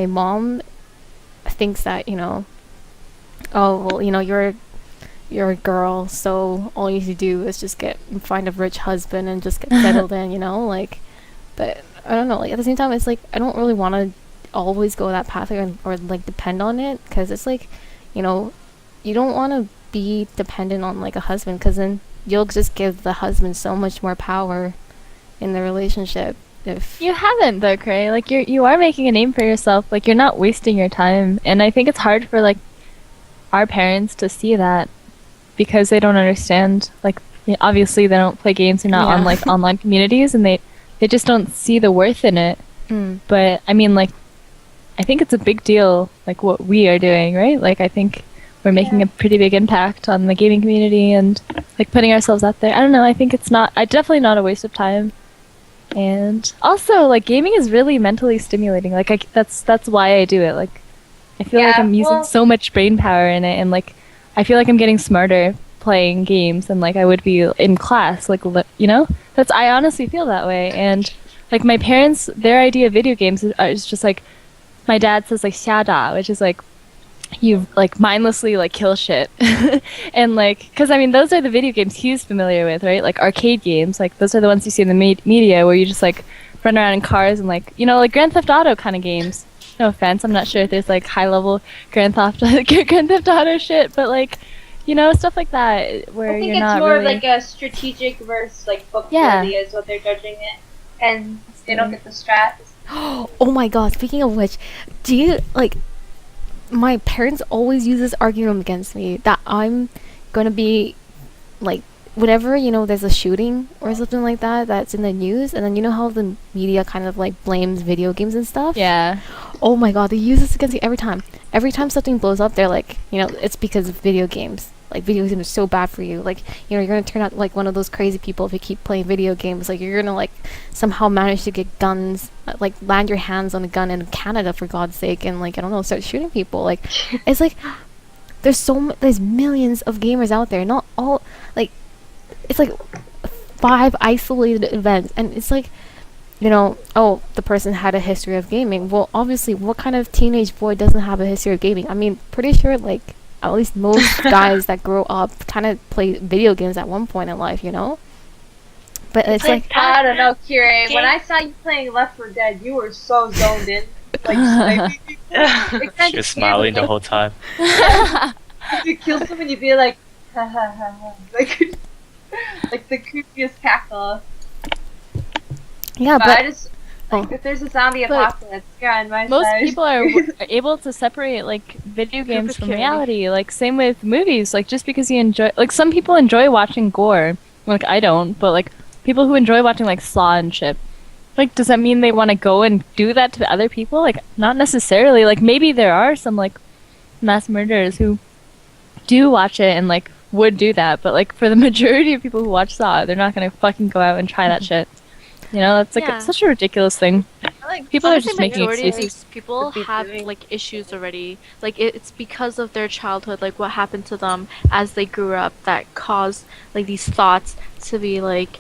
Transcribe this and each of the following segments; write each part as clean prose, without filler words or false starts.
my mom thinks that, oh well, you're a girl, so all you need to do is just get find a rich husband and just get settled in, like. But I don't know, like at the same time, it's like I don't really want to always go that path or like depend on it, because it's like, you don't want to be dependent on like a husband, because then you'll just give the husband so much more power in the relationship. If You haven't though, Cray. Like you are making a name for yourself. Like you're not wasting your time. And I think it's hard for like our parents to see that because they don't understand. Like obviously they don't play games. They're not on Yeah. like online communities, and they just don't see the worth in it. Mm. But I mean, like I think it's a big deal. Like what we are doing, right? Like I think we're making a pretty big impact on the gaming community and like putting ourselves out there. I don't know. I think it's not. I definitely not a waste of time. And also, like gaming is really mentally stimulating. Like that's why I do it. Like I feel like I'm using so much brain power in it, and like I feel like I'm getting smarter playing games than like I would be in class. Like that's I honestly feel that way. And like my parents, their idea of video games is just like my dad says like xiada, which is like you like mindlessly like kill shit and like because I mean those are the video games he's familiar with, right? Like arcade games, like those are the ones you see in the media where you just like run around in cars and like like Grand Theft Auto kind of games. No offense, I'm not sure if there's like high level Grand Theft Auto shit, but like stuff like that where I think you're it's not more really like a strategic versus like book Yeah. worthy is what they're judging it, and they don't get the strats. Oh my god, speaking of which, do you like my parents always use this argument against me that I'm gonna be like whenever there's a shooting or something like that that's in the news, and then how the media kind of like blames video games and stuff. Yeah. Oh my god, they use this against me every time. Every time something blows up, they're like, it's because of video games. Like video games are so bad for you. Like, you're gonna turn out like one of those crazy people if you keep playing video games. Like, you're gonna like somehow manage to get guns, like land your hands on a gun in Canada for God's sake, and like I don't know, start shooting people. Like, it's like there's millions of gamers out there. Not all like it's like 5 isolated events, and it's like oh, the person had a history of gaming. Well, obviously, what kind of teenage boy doesn't have a history of gaming? I mean, pretty sure, like, at least most guys that grow up kind of play video games at one point in life, But it's like I don't know, Kira. When I saw you playing Left 4 Dead, you were so zoned in. Like She was smiling the whole time. If you kill someone, you'd be like, ha ha ha ha. Like the creepiest cackle. yeah, But but I just, if there's a zombie apocalypse, you're on my Most side. people are able to separate like video games from Cupid reality. Like same with movies. Like just because you enjoy, like some people enjoy watching gore. Like I don't, but like people who enjoy watching like Saw and shit. Like does that mean they want to go and do that to other people? Like not necessarily. Like maybe there are some like mass murderers who do watch it and like would do that, but like for the majority of people who watch Saw, they're not gonna fucking go out and try that shit. That's like Yeah. such a ridiculous thing. People are Honestly, just making majority of excuses. these people have like issues already. Like it's because of their childhood, like what happened to them as they grew up, that caused like these thoughts to be like.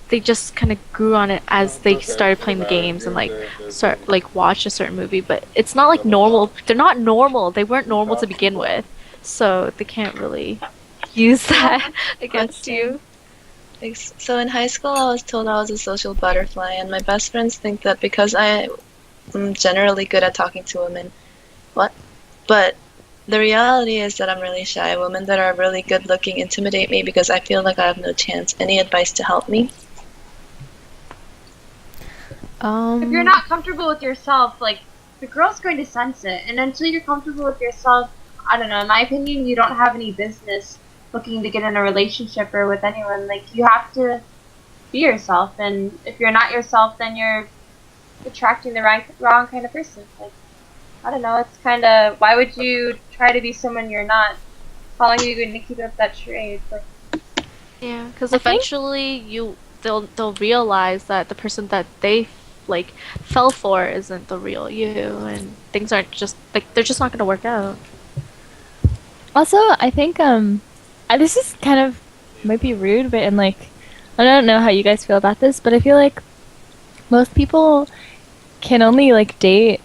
They just kind of grew on it as they started playing the games and like start like watch a certain movie. But it's not like normal. They're not normal. They weren't normal to begin with, so they can't really use that against you. So in high school, I was told I was a social butterfly, and my best friends think that because I am generally good at talking to women. What? But the reality is that I'm really shy. Women that are really good looking intimidate me because I feel like I have no chance. Any advice to help me? If you're not comfortable with yourself, like, the girl's going to sense it. And until you're comfortable with yourself, I don't know, in my opinion, you don't have any business looking to get in a relationship or with anyone. Like, you have to be yourself. And if you're not yourself, then you're attracting the wrong kind of person. Like, I don't know, it's kind of, why would you try to be someone you're not? How long are you going to keep up that charade? Like, Yeah, because eventually they'll realize that the person that they like fell for isn't the real you, and things aren't just like they're just not gonna work out. Also, I think this is kind of might be rude, but and like I don't know how you guys feel about this, but I feel like most people can only like date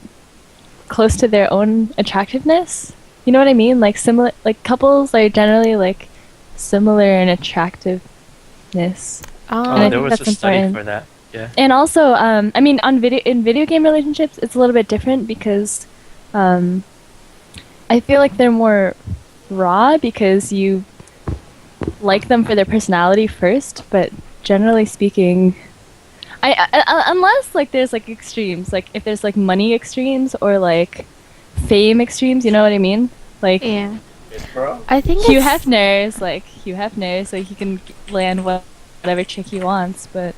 close to their own attractiveness. You know what I mean? Like similar, like couples are generally like similar in attractiveness. Oh, I there think was that's a study important. for that. Yeah. And also, I mean, in video game relationships, it's a little bit different because I feel like they're more raw because you like them for their personality first, but generally speaking, unless like there's like extremes, like if there's like money extremes or like fame extremes, you know what I mean? Like Yeah. I think Hugh it's- Hefner, so he can land whatever chick he wants, but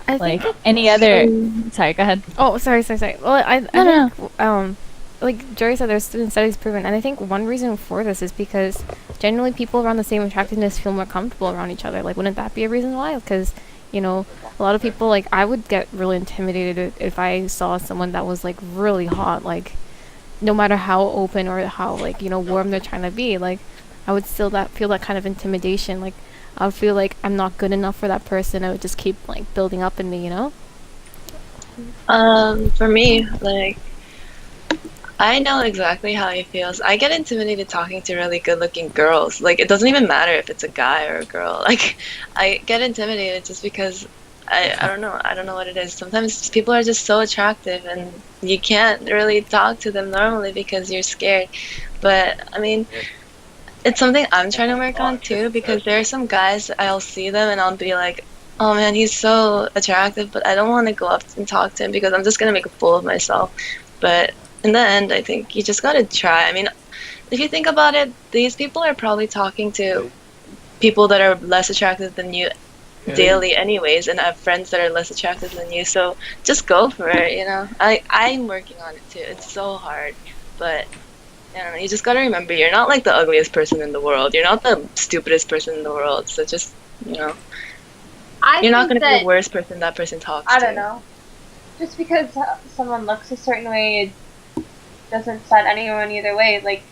I like think any other. Sorry, go ahead. Oh, sorry. Well, I No, think, like Jory said, there's been studies proven, and I think one reason for this is because generally people around the same attractiveness feel more comfortable around each other. Like, wouldn't that be a reason why? Because, you know, a lot of people, like, I would get really intimidated if I saw someone that was, like, really hot, like, no matter how open or how, like, you know, warm they're trying to be, like, I would still feel that kind of intimidation. Like, I would feel like I'm not good enough for that person. It would just keep, like, building up in me, you know? For me, like, I know exactly how he feels. I get intimidated talking to really good-looking girls. Like, it doesn't even matter if it's a guy or a girl. Like, I get intimidated just because I don't know. I don't know what it is. Sometimes people are just so attractive and you can't really talk to them normally because you're scared. But, I mean, it's something I'm trying to work on too, because there are some guys, I'll see them and I'll be like, oh man, he's so attractive, but I don't want to go up and talk to him because I'm just going to make a fool of myself. But in the end, I think you just got to try. I mean, if you think about it, these people are probably talking to people that are less attractive than you daily anyways, and have friends that are less attractive than you, so just go for it, you know. I'm working on it too. It's so hard, but I don't know, you just gotta remember you're not like the ugliest person in the world, you're not the stupidest person in the world, so just, you know, you're not gonna be the worst person that person talks to. I don't know. Just because someone looks a certain way, it doesn't set anyone either way. Like,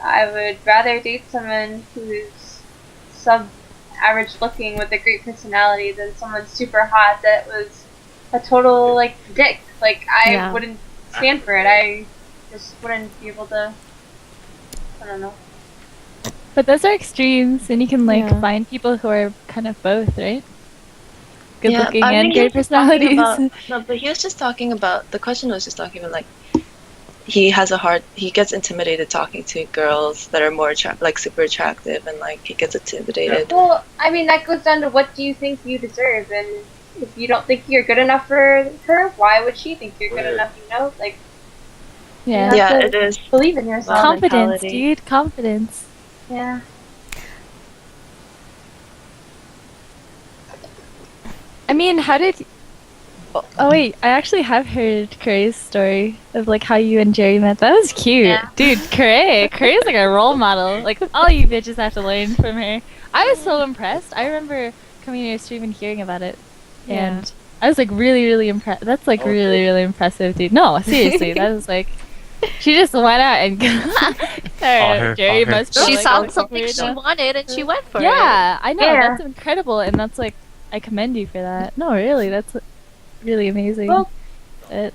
I would rather date someone who's sub-average looking with a great personality than someone super hot that was a total, like, dick. Like, I wouldn't stand for it. I just wouldn't be able to, I don't know. But those are extremes, and you can like find people who are kind of both, right? Good looking and great personalities. No, but he was just talking about, the question was just talking about, like, he gets intimidated talking to girls that are more like super attractive, and like he gets intimidated. Well, I mean, that goes down to what do you think you deserve, and if you don't think you're good enough for her, why would she think you're good enough, you know? Like, yeah, it is. Believe in yourself. Confidence, dude, confidence. Yeah. I mean, how did... Oh wait, I actually have heard Curry's story of like how you and Jerry met. That was cute. Yeah. Dude, Curry's like a role model. Like, all you bitches have to learn from her. I was so impressed. I remember coming to your stream and hearing about it. And I was like really, really impressed. That's like really, really impressive, dude. No, seriously, that was like... She just went out and Jerry must be She like, saw oh, something weird she now. wanted and she went for it. Yeah, I know. Yeah. That's incredible, and that's like, I commend you for that. No, really, that's really amazing. Well, But,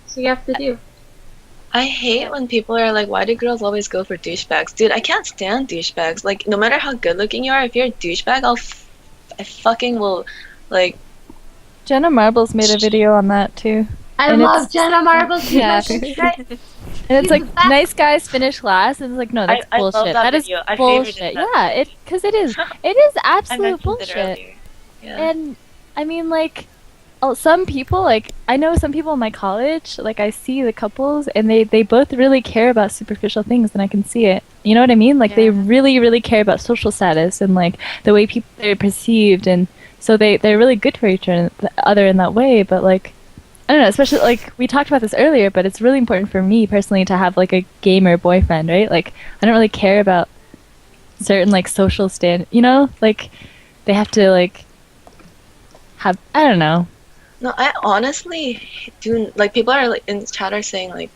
so you have to do. I hate when people are like, why do girls always go for douchebags? Dude, I can't stand douchebags. Like, no matter how good looking you are, if you're a douchebag, I fucking will, like... Jenna Marbles made a video on that too. I And love it's- Jenna Marbles. Yeah. And it's like, She's the best. nice guys finish last, and it's like, no, that's I love bullshit. that That is video. I favorited bullshit. that. Yeah, because it is. It is I absolute mentioned it bullshit. earlier. Yeah. And I mean, like, some people, like, I know some people in my college, like, I see the couples, and they both really care about superficial things, and I can see it. You know what I mean? Like, they really, really care about social status and, like, the way people are perceived, and so they're really good for each other in that way, but, like, I don't know, especially, like, we talked about this earlier, but it's really important for me, personally, to have, like, a gamer boyfriend, right? Like, I don't really care about certain, like, social you know? Like, they have to, like, have, I don't know. No, I honestly do. Like, people are like in chat are saying like,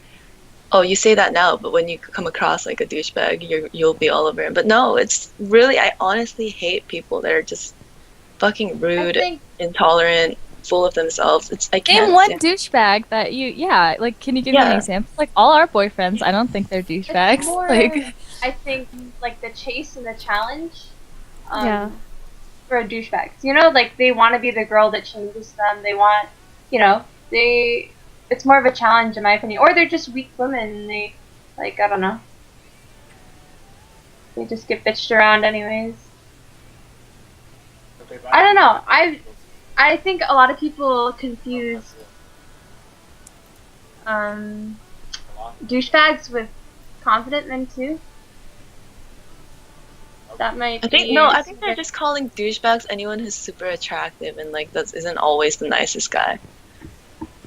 "Oh, you say that now, but when you come across like a douchebag, you'll be all over him." But no, it's really. I honestly hate people that are just fucking rude, I think intolerant, full of themselves. I can't Name one stand- douchebag that like, can you give me an Yeah. example? Like, all our boyfriends, I don't think they're douchebags. It's more, Like, I think, like the chase and the challenge. Yeah. For douchebags, you know, like they want to be the girl that changes them. They want, you know, it's more of a challenge in my opinion, or they're just weak women. And they, like, I don't know. They just get bitched around anyways. I don't know. I think a lot of people confuse douchebags with confident men too. That might I think be no, I think they're just calling douchebags anyone who's super attractive and like that isn't always the nicest guy.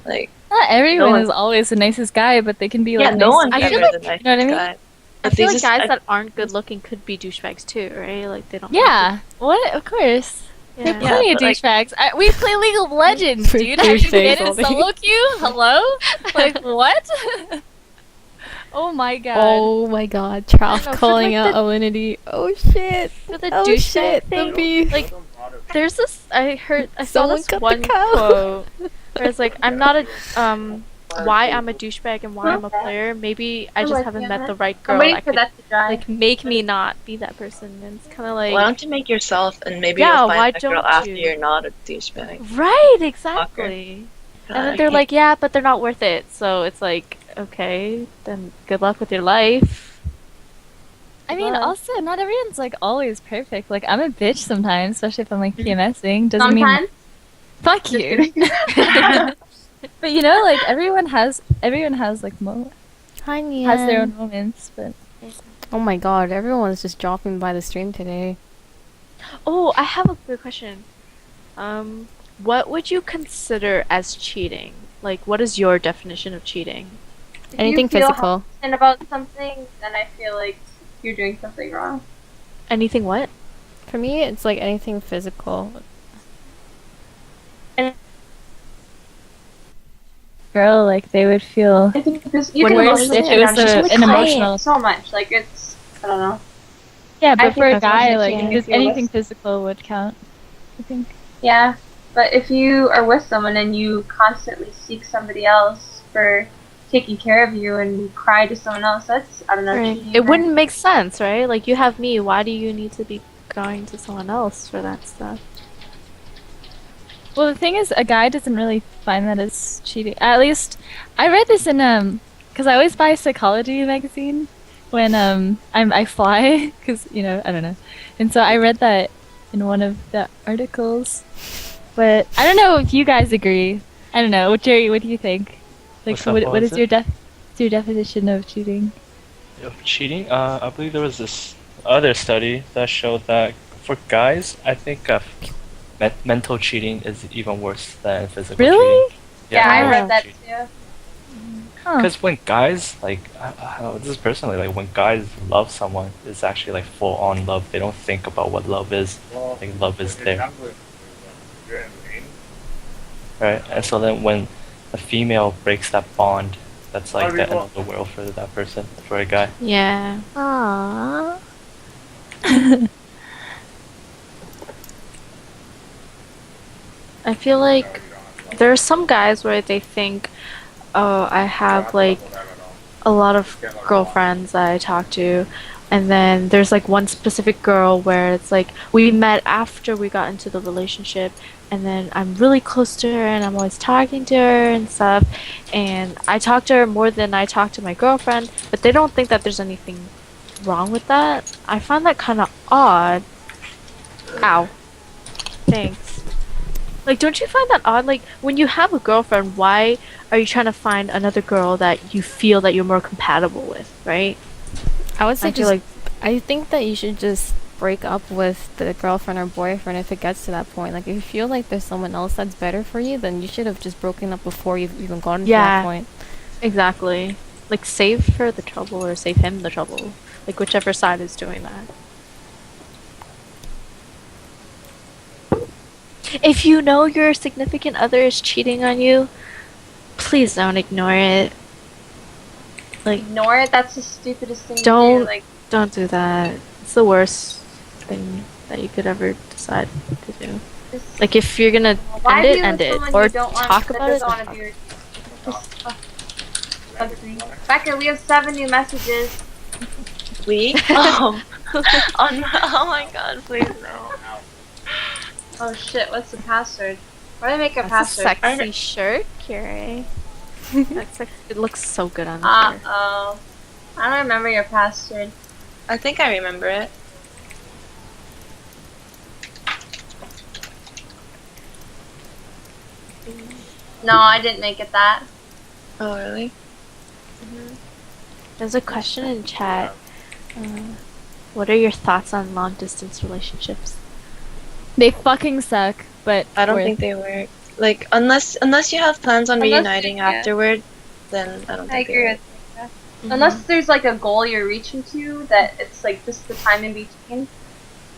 Like not everyone one- is always the nicest guy, but they can be yeah, like, no nice one to I ever feel the like- nicest you know what I mean? guy. I But they feel like just- guys I- that aren't good looking could be douchebags too, right? Like they don't. have Yeah, what? Of course. to- There are yeah. plenty of but, like- douchebags. We play League of Legends, For dude. Have you douchebags been in all day. solo queue? Hello? Like, what? Oh my god. Oh my god, Trout know, for, calling like, out Alinity. Oh shit. For the Oh douchebag shit, the thing, beef. like there's this. I saw Someone this cut the one cow. quote where it's like, I'm not a why I'm a douchebag and why I'm a player. Maybe I I'm just with haven't you met on the that. right I'm girl waiting that for could that to dry. like make me not be that person. And it's kind of like Why don't you make yourself and maybe Yeah, you'll why find a girl don't after you? you're not a douchebag. right, exactly. God, And I then they're can't- like, yeah, but they're not worth it. So it's like, okay, then good luck with your life. I mean, Goodbye. also, not everyone's like always perfect. Like, I'm a bitch sometimes, especially if I'm like PMSing. Doesn't Sometimes. mean fuck you. But you know, like everyone has like Hi, Nian. has their own moments. But Oh my god, everyone's just dropping by the stream today. Oh, I have a good question. What would you consider as cheating? Like, what is your definition of cheating? If you Anything feel physical. hesitant about something, then I feel like you're doing something wrong. Anything what? For me, it's like anything physical. girl, like they would feel. I think this, you What can worse emotionally if it was touch an with clients emotional- so much. Like it's, I don't know. Yeah, I but for think a that's guy, also like cheating just if you're anything with- physical would count. I think. Yeah, but if you are with someone and you constantly seek somebody else for taking care of you and you cry to someone else, that's, I don't know. cheating, It right? wouldn't make sense, right? Like, you have me. Why do you need to be going to someone else for that stuff? Well, the thing is, a guy doesn't really find that as cheating. At least, I read this in because I always buy a psychology magazine when I fly, because I don't know, and so I read that in one of the articles. But I don't know if you guys agree. I don't know. Jerry, what do you think? Like, What's up, what what is was your it? your definition of cheating? Of cheating, I believe there was this other study that showed that for guys, I think mental cheating is even worse than physical Really? cheating. Yeah, I Yeah. read that cheating. too. Huh. Because when guys, like, I don't know, this is personally, like, when guys love someone, it's actually, like, full-on love. They don't think about what love is. Like, love is there. Right? And so then when a female breaks that bond, that's, like, the end of the world for that person, for a guy. Yeah. Aww. I feel like there are some guys where they think, oh, I have like a lot of girlfriends that I talk to, and then there's like one specific girl where it's like we met after we got into the relationship, and then I'm really close to her and I'm always talking to her and stuff, and I talk to her more than I talk to my girlfriend, but they don't think that there's anything wrong with that. I find that kind of odd. Ow. Thanks. Like, don't you find that odd? Like, when you have a girlfriend, why are you trying to find another girl that you feel that you're more compatible with, right? I would say I feel I think that you should just break up with the girlfriend or boyfriend if it gets to that point. Like, if you feel like there's someone else that's better for you, then you should have just broken up before you've even gotten to that Yeah. point. Exactly. Like, save her the trouble or save him the trouble. Like, whichever side is doing that. If you know your significant other is cheating on you, please don't ignore it. Like, Ignore it. That's the stupidest thing Don't- to do. Like, don't do that. It's the worst thing that you could ever decide to do. Just, Like if you're gonna why be with end it, someone or you don't want, talk that about it. doesn't want to be Becca, we have 7 new messages. We? Oh. Oh my god, please no. Oh shit, what's the password? Why do they make a That's a password? sexy shirt, Curie. That's like, it looks so good on the shirt. Uh-oh. I don't remember your password. I think I remember it. No, I didn't make it that. Oh, really? There's a question in chat. What are your thoughts on long distance relationships? They fucking suck, but I don't worth- think they work. Like, unless you have plans on Unless you- reuniting yeah. afterward, then I don't I think they agree work. with that. Unless there's like a goal you're reaching to, that it's like just the time in between.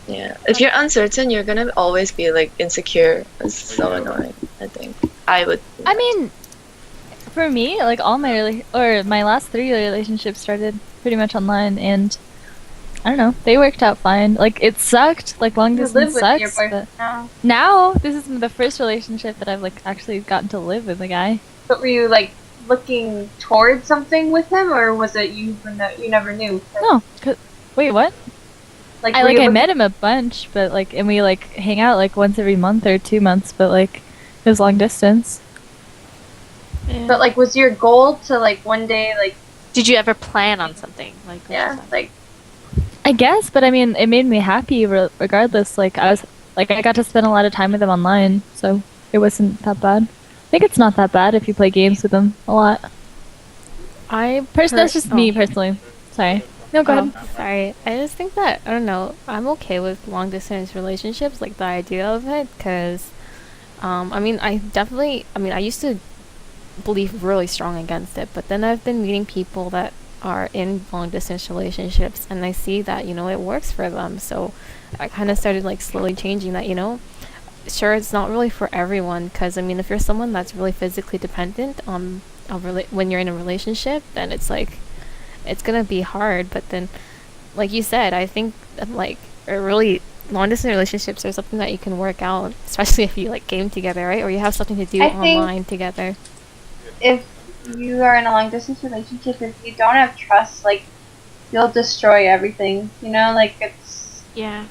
Yeah. If you're uncertain, you're gonna always be like insecure. It's so annoying, I think. I would. I mean, for me, like all my my last 3 relationships started pretty much online, and I don't know, they worked out fine. Like it sucked, like long You distance live with your sucks, but boyfriend now. now this is the first relationship that I've like actually gotten to live with a guy. But were you like looking towards something with him, or was it you never knew? No, wait, what? Like I were you I looking- met him a bunch, but like, and we like hang out like once every month or 2 months, but like it was long distance. But like, was your goal to like one day like Did you ever plan on something? Like yeah like I guess, but I mean, it made me happy regardless. Like I got to spend a lot of time with him online, so it wasn't that bad. I think it's not that bad if you play games with him a lot. That's just me personally. Sorry. No, go ahead. Sorry. I just think that, I don't know, I'm okay with long distance relationships, like the idea of it, because, I mean, I used to believe really strong against it, but then I've been meeting people that are in long distance relationships, and I see that, it works for them, so I kind of started, like, slowly changing that, sure, it's not really for everyone, because, I mean, if you're someone that's really physically dependent on when you're in a relationship, then it's like, it's gonna be hard. But then, like you said, I think like really long distance relationships are something that you can work out, especially if you like game together, right? Or you have something to do I think- online together. if you are in a long distance relationship, if you don't have trust, like you'll destroy everything. Like it's Yeah.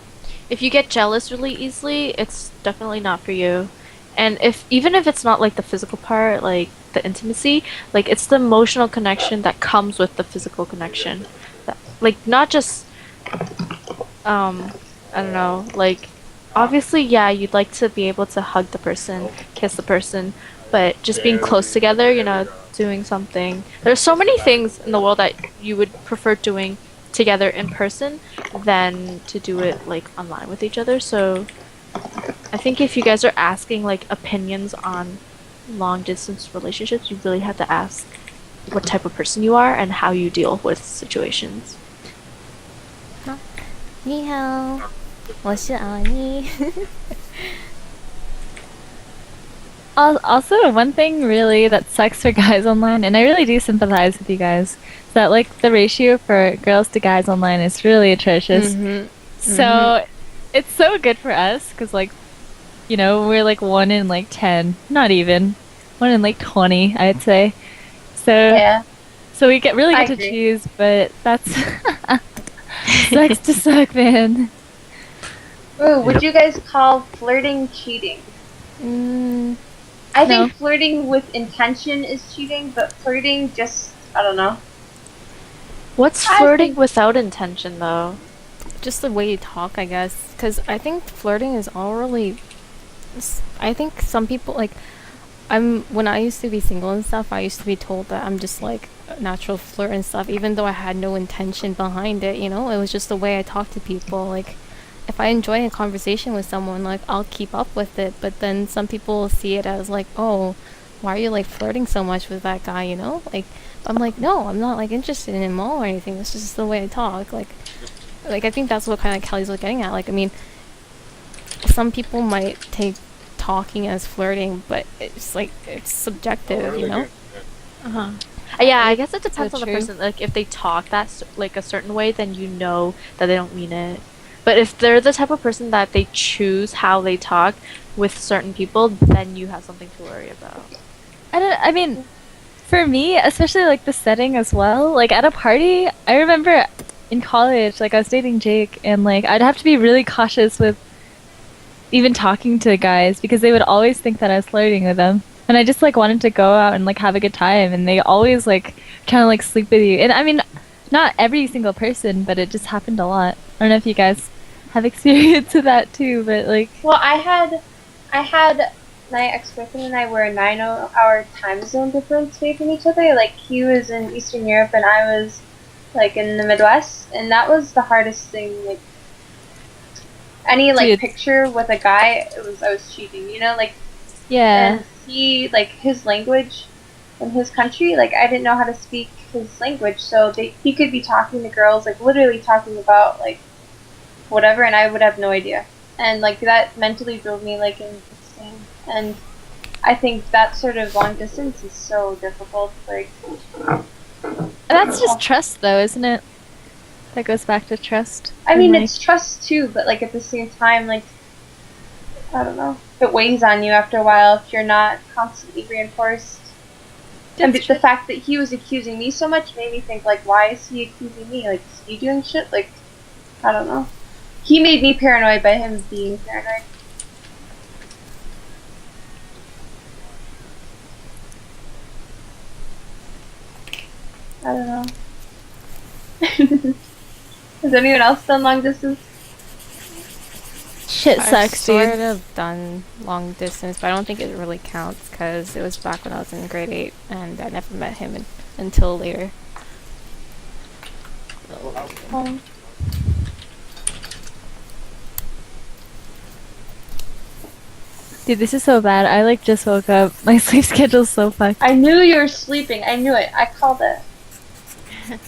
If you get jealous really easily, it's definitely not for you. And even if it's not like the physical part, like the intimacy, like it's the emotional connection that comes with the physical connection. Like not just I don't know, like obviously yeah, you'd like to be able to hug the person, kiss the person, but just being close together, doing something. There's so many things in the world that you would prefer doing together in person than to do it like online with each other. So I think if you guys are asking like opinions on long distance relationships, you really have to ask what type of person you are and how you deal with situations. 你好，我是阿妮。 Also, one thing really that sucks for guys online, and I really do sympathize with you guys, is that like the ratio for girls to guys online is really atrocious. So it's so good for us because like, we're like 1 in like 10, not even 1 in like 20, I'd say. So yeah. so we really I get to agree. choose, but that's sucks to suck, man. Ooh, would you guys call flirting cheating? I No. think flirting with intention is cheating, but flirting just I don't know. What's I flirting think- without intention though? Just the way you talk, I guess. Because I think flirting is all really. I think some people like. When I used to be single and stuff, I used to be told that I'm just like a natural flirt and stuff, even though I had no intention behind it. It was just the way I talk to people. Like, if I enjoy a conversation with someone, like I'll keep up with it. But then some people see it as like, oh, why are you like flirting so much with that guy? Like I'm like, no, I'm not like interested in him or anything. It's just the way I talk. Like I think that's what kind of Kelly's getting at. Like, I mean, some people might take talking as flirting, but it's like it's subjective, Uh-huh. Yeah, I guess it depends So on the true. person. Like if they talk like a certain way, then you know that they don't mean it. But if they're the type of person that they choose how they talk with certain people, then you have something to worry about. I mean, for me, especially like the setting as well, like at a party, I remember in college, like I was dating Jake, and like I'd have to be really cautious with even talking to guys because they would always think that I was flirting with them. And I just like wanted to go out and like have a good time, and they always like trying to like sleep with you. And I mean, not every single person, but it just happened a lot. I don't know if you guys have experience with that too, but like. Well, I had my ex-boyfriend and I were a 9-hour time zone difference away from each other. Like, he was in Eastern Europe and I was, like, in the Midwest. And that was the hardest thing, like, any, like, picture with a guy, I was cheating, you know? Like, yeah. And he, like, his language in his country, like, I didn't know how to speak his language. So he could be talking to girls, like, literally talking about, like, whatever, and I would have no idea. And, like, that mentally drove me, like, insane. And I think that sort of long distance is so difficult. Like, that's just trust, though, isn't it? That goes back to trust. I mean, it's trust too, but like at the same time, like, I don't know, it weighs on you after a while if you're not constantly reinforced. And the fact that he was accusing me so much made me think, like, why is he accusing me? Like, is he doing shit? Like, I don't know. He made me paranoid by him being paranoid. I don't know. Has anyone else done long distance? Shit I've sucks, dude. sort of done long distance, but I don't think it really counts because it was back when I was in grade 8 and I never met him until later. Dude, this is so bad. I like just woke up. My sleep schedule's so fucked. I knew you were sleeping. I knew it. I called it.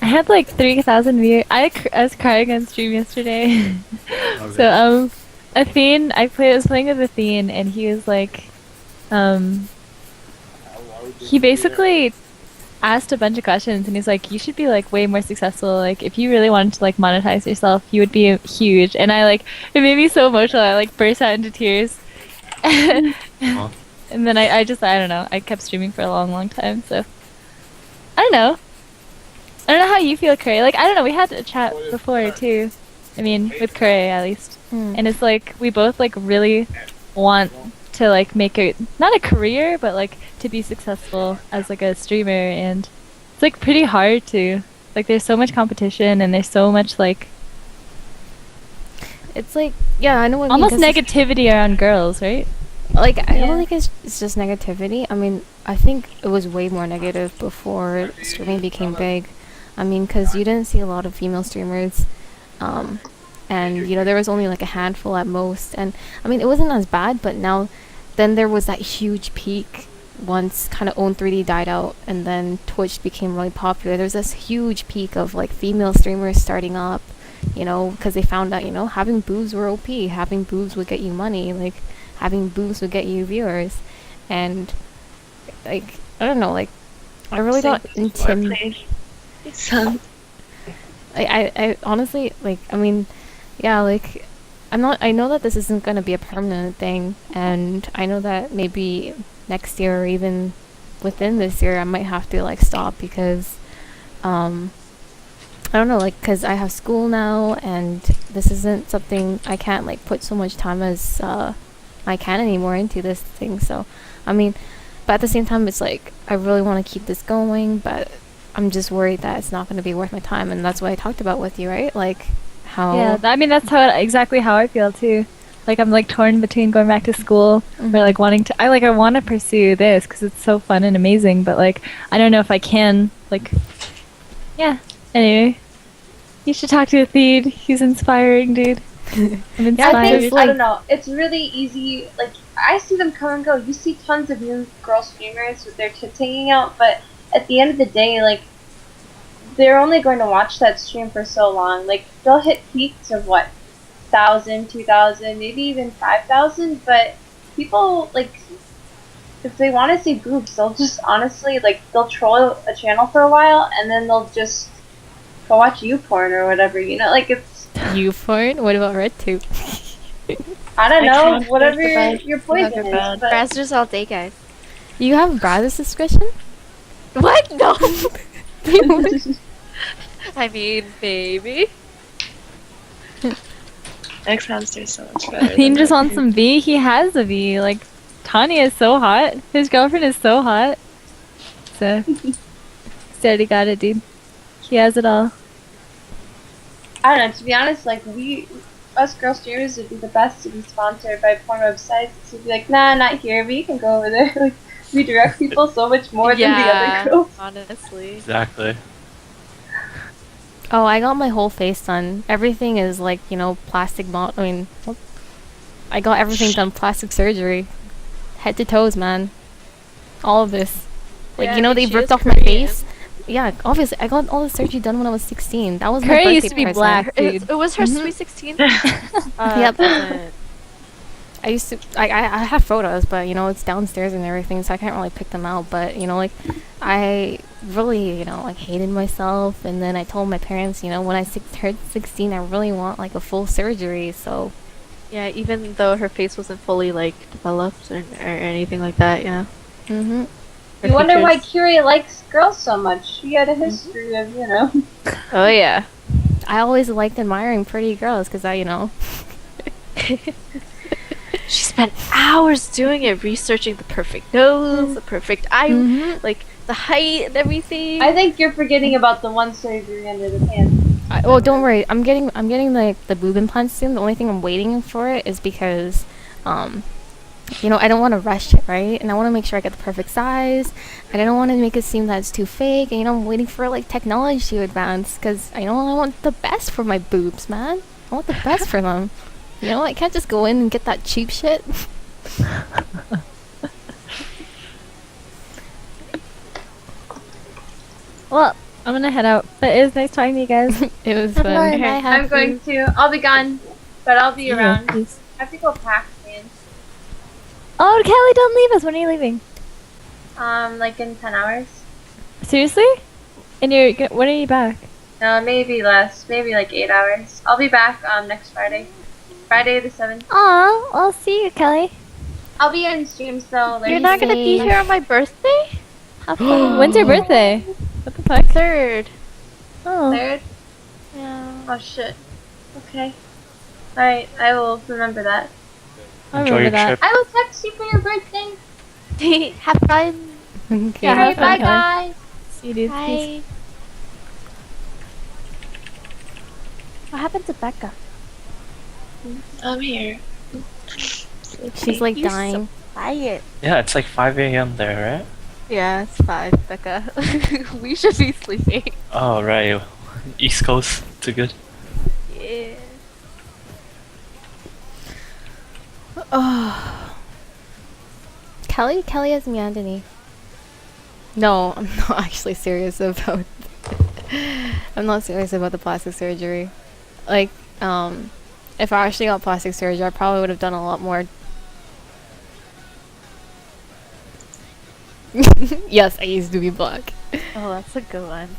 I had like 3,000 views. I was crying on stream yesterday. So Athene, was playing with Athene, and he was like, he basically asked a bunch of questions, and he's like, you should be like way more successful. Like, if you really wanted to like monetize yourself, you would be huge. And I like, it made me so emotional. I like burst out into tears. And then I don't know. I kept streaming for a long, long time. So I don't know how you feel, Curry. Like, I don't know. We had a chat before too. I mean, with Curry at least. And it's like we both like really want to like make not a career, but like to be successful as like a streamer, and it's like pretty hard to like. There's so much competition, and there's so much like. It's like, yeah, I know what almost you mean, negativity around girls, right? Like, I don't think it's just negativity. I mean, I think it was way more negative before streaming became big. I mean, because you didn't see a lot of female streamers, and you know there was only like a handful at most. And I mean, it wasn't as bad, but then there was that huge peak once kind of Own3D died out, and then Twitch became really popular. There was this huge peak of like female streamers starting up. You know, because they found out, you know, having boobs were OP. Having boobs would get you money. Like, having boobs would get you viewers. And, like, I don't know, like, I really don't intimidate. I honestly, like, I mean, yeah, like, I know that this isn't going to be a permanent thing. And I know that maybe next year or even within this year, I might have to, like, stop because, I don't know, like, because I have school now, and this isn't something I can't, like, put so much time as I can anymore into this thing. So, I mean, but at the same time, it's like, I really want to keep this going, but I'm just worried that it's not going to be worth my time, and that's what I talked about with you, right? Like, how... Yeah, I mean, that's exactly how I feel, too. Like, I'm, like, torn between going back to school or, like, wanting to... I want to pursue this because it's so fun and amazing, but, like, I don't know if I can, like... Yeah. Anyway, you should talk to Athene. He's inspiring, dude. I'm inspired. I don't know. It's really easy. Like, I see them come and go. You see tons of new girl streamers with their tits hanging out, but at the end of the day, like, they're only going to watch that stream for so long. Like, they'll hit peaks of, 1,000, 2,000, maybe even 5,000, but people, like, if they want to see boobs, they'll just honestly, like, they'll troll a channel for a while, and then they'll just go watch YouPorn or whatever, you know? Like, it's You porn? What about RedTube? I don't I know, can't whatever think about your whatever poison is. bad. But Browsers all day, guys. You have browser subscription? What? No. I mean, maybe. X Hamster is so much better. He than just that. wants some V. He has a V. Like, Tanya is so hot. His girlfriend is so hot. So, he's already got it, dude. He has it all. I don't know, to be honest, like, us girl streamers would be the best to be sponsored by porn websites. So we'd be like, nah, not here, but you can go over there. Like, we direct people so much more than the other girls. honestly. Exactly. Oh, I got my whole face done. Everything is like, plastic I got everything done plastic surgery. Head to toes, man. All of this. Like, Yeah, I think they she ripped is off my Korean. face. Yeah, obviously. I got all the surgery done when I was 16. That was my Curry birthday used to be present. black, dude. It was her Mhm. sweet 16. Yep. Present. I used to, I have photos, but, it's downstairs and everything, so I can't really pick them out. But, I really, hated myself. And then I told my parents, when I turned 16, I really want, a full surgery. So, Yeah, even though her face wasn't fully developed or anything like that, mm-hmm. Her You wonder why features. Curie likes girls so much. She had a history of, Oh yeah. I always liked admiring pretty girls because She spent hours doing it, researching the perfect nose, the perfect eye, Mhm. the height and everything. I think you're forgetting about the one surgery under the pants. Well, don't worry. I'm getting the boob implants soon. The only thing I'm waiting for it is because, I don't want to rush it, right? And I want to make sure I get the perfect size. And I don't want to make it seem that it's too fake. And I'm waiting for technology to advance because I want the best for my boobs, man. I want the best for them. I can't just go in and get that cheap shit. Well, I'm gonna head out. But it was nice talking to you guys. It was fun. I'm going to. I'll be gone, but I'll be around. Peace. I have to go pack, man. Oh, Kelly, don't leave us. When are you leaving? Like in 10 hours. Seriously? And when are you back? No, maybe less. Maybe like 8 hours. I'll be back next Friday. Friday the 7th. Aw, I'll see you, Kelly. I'll be in streams though. Like, You're not gonna be safe. here on my birthday? Have fun. When's your birthday? What the fuck? 3rd. Oh, 3rd? Yeah. Oh shit. Okay. Alright, I will remember that. I Enjoy remember your that. trip. I will text you for your birthday. Have fun. Okay. Yeah, have Alright, fun, bye Kelly. guys. See you, dude. Peace. Bye. What happened to Becca? I'm here. She's like You're dying. Quiet. Yeah, it's like 5 a.m. there, right? Yeah, it's 5, Becca. We should be sleeping. Oh, right. East Coast, too good. Yeah. Oh. Kelly has Miandini. No, I'm not actually serious about. I'm not serious about the plastic surgery. If I actually got plastic surgery, I probably would have done a lot more. Yes, I used to be black. Oh, that's a good one.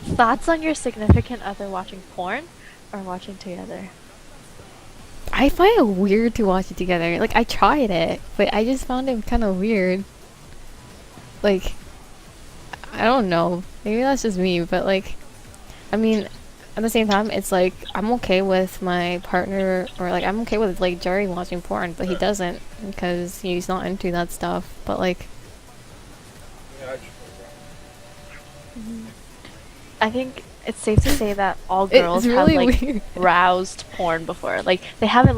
Thoughts on your significant other watching porn or watching together? I find it weird to watch it together. I tried it, but I just found it kind of weird. I don't know. Maybe that's just me, but I mean, at the same time, it's I'm okay with my partner, or I'm okay with Jerry watching porn, but he doesn't because he's not into that stuff. But I think it's safe to say that all it's girls really have weird. browsed porn before. They haven't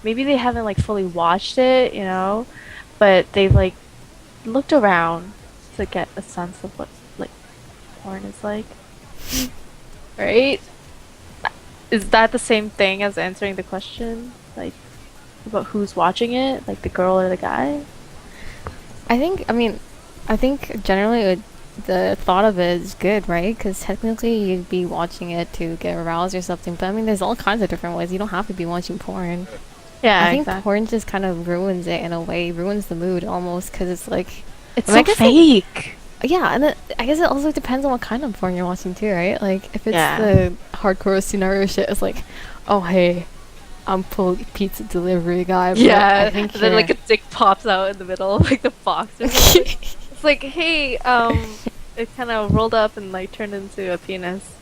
maybe they haven't fully watched it, but they've looked around to get a sense of what porn is like. Right? Is that the same thing as answering the question? About who's watching it? The girl or the guy? I think generally the thought of it is good, right? Because technically you'd be watching it to get aroused or something. But I mean, there's all kinds of different ways. You don't have to be watching porn. Yeah, I think exactly. porn just kind of ruins it in a way, ruins the mood almost, because it's It's I mean, I so guess fake. yeah, and I guess it also depends on what kind of porn you're watching too, right? If it's Yeah. the hardcore scenario shit, it's oh hey, I'm pizza delivery guy. But Yeah, I think and then like a you're- dick pops out in the middle, like the box or something. It's like, hey, it kind of rolled up and like turned into a penis.